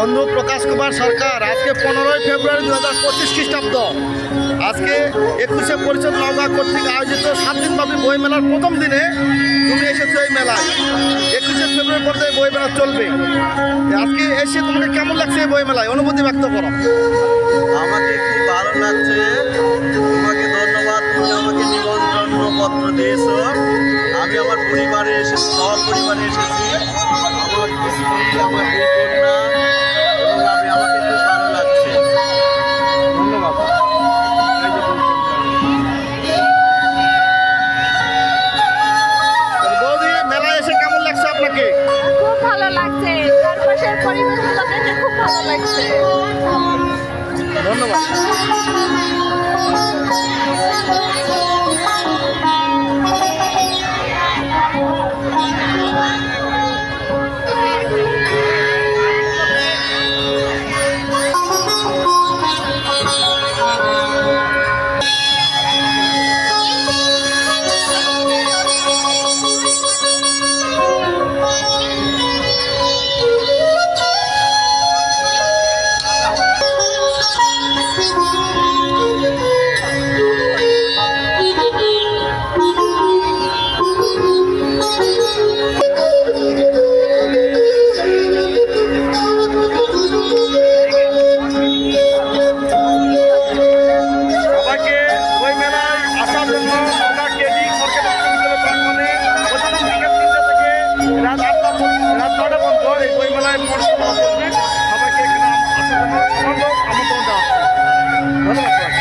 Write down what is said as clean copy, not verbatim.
বন্ধু প্রকাশ কুমার সরকার। আজকে 15ই ফেব্রুয়ারি 2025 খ্রিস্টাব্দ। আজকে 21শে পরিষদ নওগাঁ কর্তৃক আয়োজিত 7 দিনব্যাপী বই মেলার প্রথম দিনে তুমি এসেছো এই মেলায়। 21শে ফেব্রুয়ারি পর্যন্ত এই বই মেলা চলবে। আজকে এসে তোমাকে কেমন লাগছে এই বই মেলায়? অনুভূতি ব্যক্ত করো। আমাকে খুব ভালো লাগছে। তোমাকে ধন্যবাদ, তুমি আমাকে নিমন্ত্রণ পত্র দিয়েছো। আমি আমার পরিবারে এসেছি, সপরিবারে এসেছি। আমার স্ত্রী, আমার দুই কন্যা, এবং আমাকে খুব ভালো লাগছে। ধন্যবাদ। বৌদি, মেলায় এসে কেমন লাগছে আপনাকে? খুব ভালো লাগছে, চারপাশের পরিবেশগুলো দেখে খুব ভালো লাগছে। ধন্যবাদ। রাত 9টা পর্যন্ত এই বইমেলায় সবাইকে এখানে আসার জন্য আমন্ত্রণ জানাচ্ছি। ধন্যবাদ।